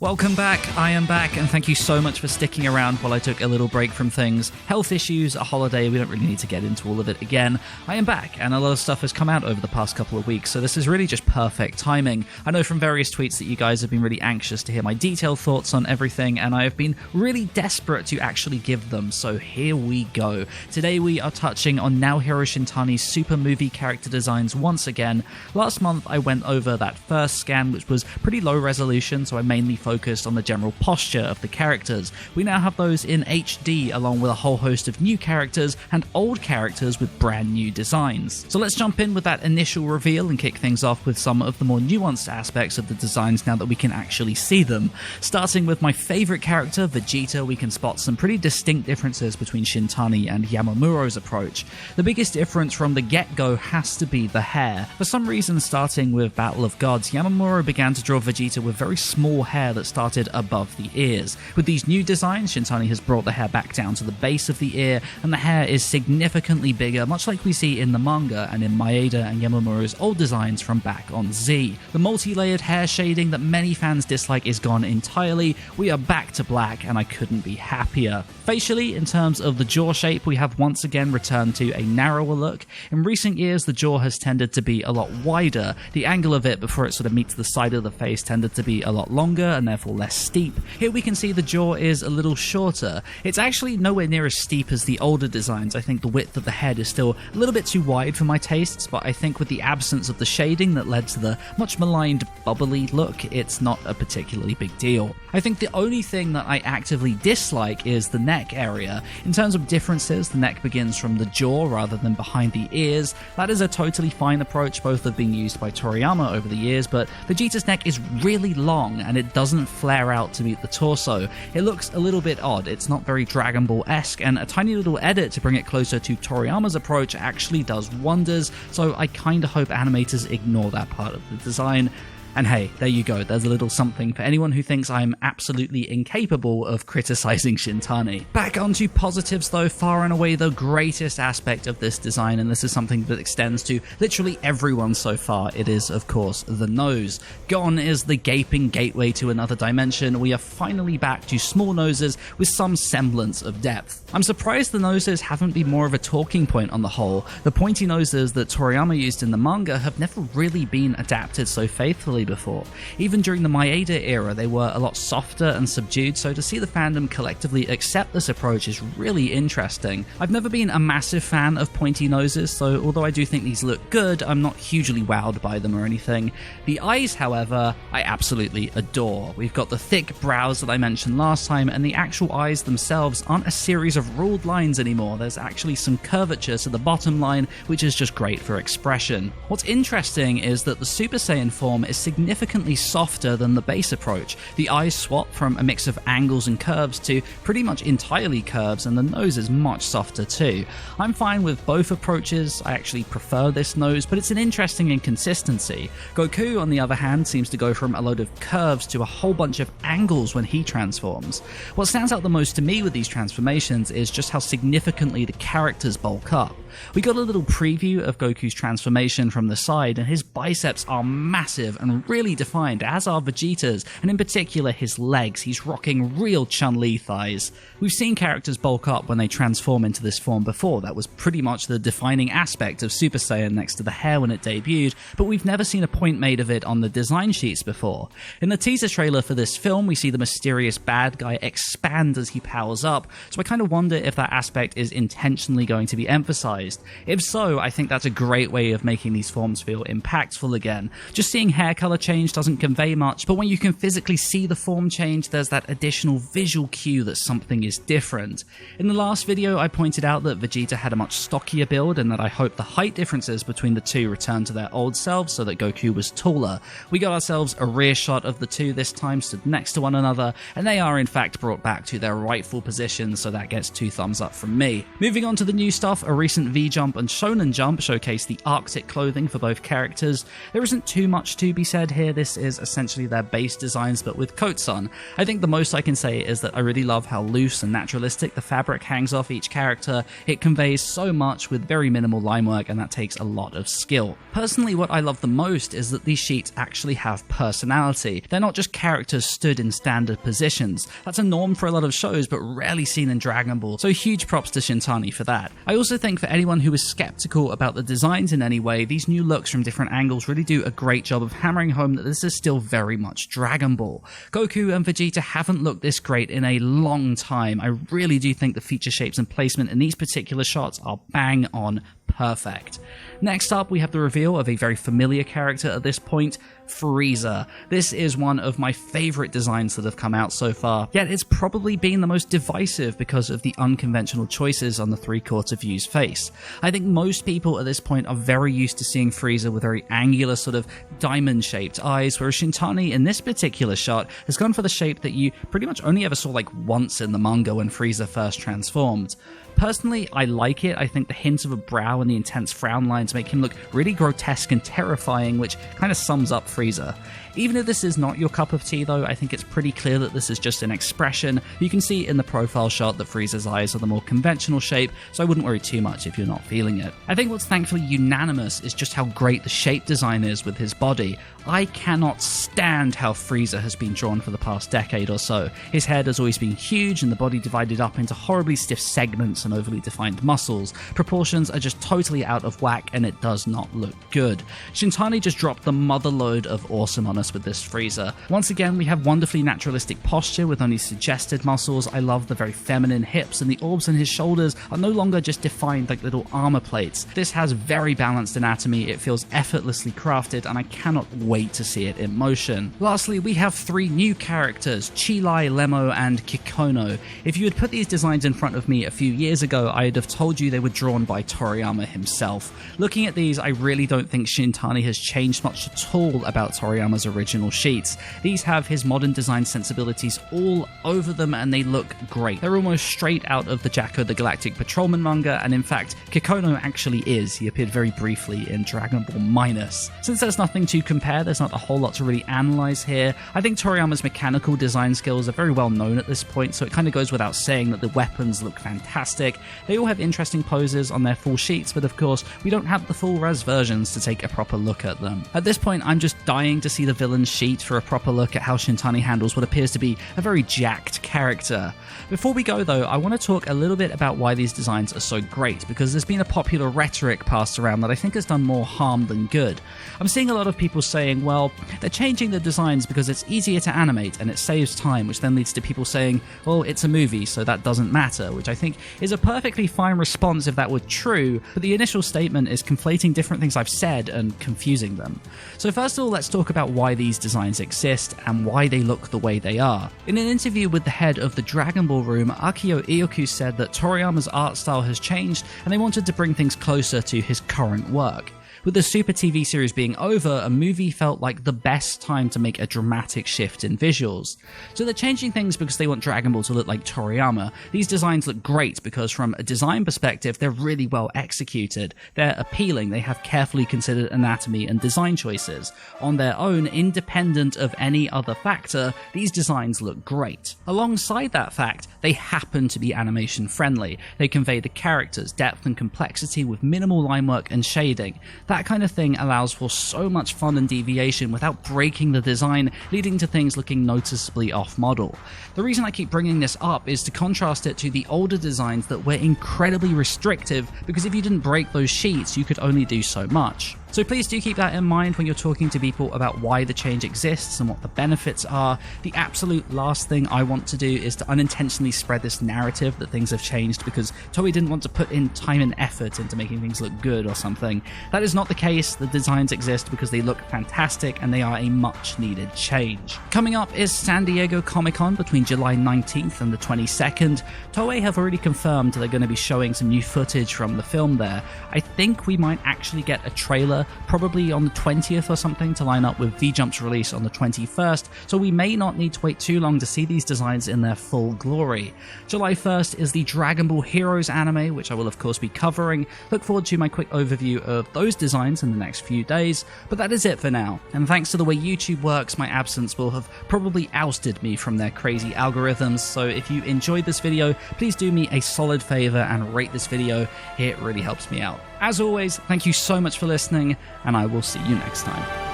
Welcome back, I am back, and thank you so much for sticking around while I took a little break from things. Health issues, a holiday, we don't really need to get into all of it again. I am back, and a lot of stuff has come out over the past couple of weeks, so this is really just perfect timing. I know from various tweets that you guys have been really anxious to hear my detailed thoughts on everything, and I have been really desperate to actually give them, so here we go. Today we are touching on Naohiro Shintani's super movie character designs once again. Last month I went over that first scan, which was pretty low resolution, so I mainly focused on the general posture of the characters. We now have those in HD, along with a whole host of new characters and old characters with brand new designs. So let's jump in with that initial reveal and kick things off with some of the more nuanced aspects of the designs now that we can actually see them. Starting with my favourite character, Vegeta, we can spot some pretty distinct differences between Shintani and Yamamuro's approach. The biggest difference from the get-go has to be the hair. For some reason, starting with Battle of Gods, Yamamuro began to draw Vegeta with very small hair that started above the ears. With these new designs, Shintani has brought the hair back down to the base of the ear, and the hair is significantly bigger, much like we see in the manga and in Maeda and Yamamuro's old designs from back on Z. The multi-layered hair shading that many fans dislike is gone entirely. We are back to black, and I couldn't be happier. Facially, in terms of the jaw shape, we have once again returned to a narrower look. In recent years, the jaw has tended to be a lot wider. The angle of it before it sort of meets the side of the face tended to be a lot longer, and therefore less steep. Here we can see the jaw is a little shorter. It's actually nowhere near as steep as the older designs. I think the width of the head is still a little bit too wide for my tastes, but I think with the absence of the shading that led to the much maligned bubbly look, it's not a particularly big deal. I think the only thing that I actively dislike is the neck area. In terms of differences, the neck begins from the jaw rather than behind the ears. That is a totally fine approach, both have been used by Toriyama over the years, but Vegeta's neck is really long and it doesn't flare out to meet the torso. It looks a little bit odd, it's not very Dragon Ball-esque, and a tiny little edit to bring it closer to Toriyama's approach actually does wonders, so I kinda hope animators ignore that part of the design. And hey, there you go, there's a little something for anyone who thinks I'm absolutely incapable of criticizing Shintani. Back onto positives though, far and away the greatest aspect of this design, and this is something that extends to literally everyone so far, it is of course the nose. Gone is the gaping gateway to another dimension. We are finally back to small noses with some semblance of depth. I'm surprised the noses haven't been more of a talking point on the whole. The pointy noses that Toriyama used in the manga have never really been adapted so faithfully before. Even during the Maeda era, they were a lot softer and subdued, so to see the fandom collectively accept this approach is really interesting. I've never been a massive fan of pointy noses, so although I do think these look good, I'm not hugely wowed by them or anything. The eyes, however, I absolutely adore. We've got the thick brows that I mentioned last time, and the actual eyes themselves aren't a series of ruled lines anymore. There's actually some curvature to the bottom line, which is just great for expression. What's interesting is that the Super Saiyan form is significantly softer than the base approach. The eyes swap from a mix of angles and curves to pretty much entirely curves, and the nose is much softer too. I'm fine with both approaches. I actually prefer this nose, but it's an interesting inconsistency. Goku, on the other hand, seems to go from a load of curves to a whole bunch of angles when he transforms. What stands out the most to me with these transformations is just how significantly the characters bulk up. We got a little preview of Goku's transformation from the side, and his biceps are massive and really defined, as are Vegeta's, and in particular his legs. He's rocking real Chun-Li thighs. We've seen characters bulk up when they transform into this form before. That was pretty much the defining aspect of Super Saiyan next to the hair when it debuted, but we've never seen a point made of it on the design sheets before. In the teaser trailer for this film, we see the mysterious bad guy expand as he powers up, so I kind of wonder if that aspect is intentionally going to be emphasized. If so, I think that's a great way of making these forms feel impactful again. Just seeing hair color change doesn't convey much, but when you can physically see the form change, there's that additional visual cue that something is different. In the last video, I pointed out that Vegeta had a much stockier build, and that I hope the height differences between the two returned to their old selves so that Goku was taller. We got ourselves a rear shot of the two this time, stood next to one another, and they are in fact brought back to their rightful positions, so that gets 2 thumbs up from me. Moving on to the new stuff, a recent V-Jump and Shonen Jump showcase the Arctic clothing for both characters. There isn't too much to be said here. This is essentially their base designs, but with coats on. I think the most I can say is that I really love how loose and naturalistic the fabric hangs off each character. It conveys so much with very minimal line work, and that takes a lot of skill. Personally, what I love the most is that these sheets actually have personality. They're not just characters stood in standard positions. That's a norm for a lot of shows, but rarely seen in Dragon Ball, so huge props to Shintani for that. I also think for anyone who is skeptical about the designs in any way, these new looks from different angles really do a great job of hammering home that this is still very much Dragon Ball. Goku and Vegeta haven't looked this great in a long time. I really do think the feature shapes and placement in these particular shots are bang on perfect. Next up, we have the reveal of a very familiar character at this point, Frieza. This is one of my favorite designs that have come out so far, yet it's probably been the most divisive because of the unconventional choices on the three-quarter view's face. I think most people at this point are very used to seeing Frieza with very angular sort of diamond-shaped eyes, whereas Shintani in this particular shot has gone for the shape that you pretty much only ever saw like once in the manga when Frieza first transformed. Personally, I like it. I think the hint of a brow and the intense frown lines make him look really grotesque and terrifying, which kind of sums up Frieza. Even if this is not your cup of tea though, I think it's pretty clear that this is just an expression. You can see in the profile shot that Frieza's eyes are the more conventional shape, so I wouldn't worry too much if you're not feeling it. I think what's thankfully unanimous is just how great the shape design is with his body. I cannot stand how Frieza has been drawn for the past decade or so. His head has always been huge and the body divided up into horribly stiff segments and overly defined muscles. Proportions are just totally out of whack and it does not look good. Shintani just dropped the mother load of awesome on us with this Frieza. Once again, we have wonderfully naturalistic posture with only suggested muscles. I love the very feminine hips, and the orbs in his shoulders are no longer just defined like little armor plates. This has very balanced anatomy, it feels effortlessly crafted, and I cannot wait to see it in motion. Lastly, we have three new characters, Cheelai, Lemmo, and Kikono. If you had put these designs in front of me a few years ago, I'd have told you they were drawn by Toriyama himself. Looking at these, I really don't think Shintani has changed much at all about Toriyama's original sheets. These have his modern design sensibilities all over them and they look great. They're almost straight out of the Jacko the Galactic Patrolman manga, and in fact, Kikono actually is. He appeared very briefly in Dragon Ball Minus. Since there's nothing to compare, there's not a whole lot to really analyze here. I think Toriyama's mechanical design skills are very well known at this point, so it kind of goes without saying that the weapons look fantastic. They all have interesting poses on their full sheets, but of course, we don't have the full res versions to take a proper look at them. At this point, I'm just dying to see the villain's sheet for a proper look at how Shintani handles what appears to be a very jacked character. Before we go though, I want to talk a little bit about why these designs are so great, because there's been a popular rhetoric passed around that I think has done more harm than good. I'm seeing a lot of people saying, well, they're changing the designs because it's easier to animate and it saves time, which then leads to people saying, well, it's a movie, so that doesn't matter, which I think is a perfectly fine response if that were true, but the initial statement is conflating different things I've said and confusing them. So first of all, let's talk about why these designs exist and why they look the way they are. In an interview with the head of the Dragon Ball room, Akio Ioku said that Toriyama's art style has changed and they wanted to bring things closer to his current work. With the Super TV series being over, a movie felt like the best time to make a dramatic shift in visuals. So they're changing things because they want Dragon Ball to look like Toriyama. These designs look great because from a design perspective, they're really well executed. They're appealing, they have carefully considered anatomy and design choices. On their own, independent of any other factor, these designs look great. Alongside that fact, they happen to be animation friendly. They convey the characters' depth and complexity with minimal line work and shading. That kind of thing allows for so much fun and deviation without breaking the design, leading to things looking noticeably off-model. The reason I keep bringing this up is to contrast it to the older designs that were incredibly restrictive, because if you didn't break those sheets, you could only do so much. So please do keep that in mind when you're talking to people about why the change exists and what the benefits are. The absolute last thing I want to do is to unintentionally spread this narrative that things have changed because Toei didn't want to put in time and effort into making things look good or something. That is not the case. The designs exist because they look fantastic and they are a much needed change. Coming up is San Diego Comic-Con between July 19th and the 22nd. Toei have already confirmed they're going to be showing some new footage from the film there. I think we might actually get a trailer Twitter, probably on the 20th or something, to line up with V-Jump's release on the 21st, so we may not need to wait too long to see these designs in their full glory. July 1st is the Dragon Ball Heroes anime, which I will of course be covering. Look forward to my quick overview of those designs in the next few days, but that is it for now. And thanks to the way YouTube works, my absence will have probably ousted me from their crazy algorithms, so if you enjoyed this video, please do me a solid favor and rate this video. It really helps me out. As always, thank you so much for listening, and I will see you next time.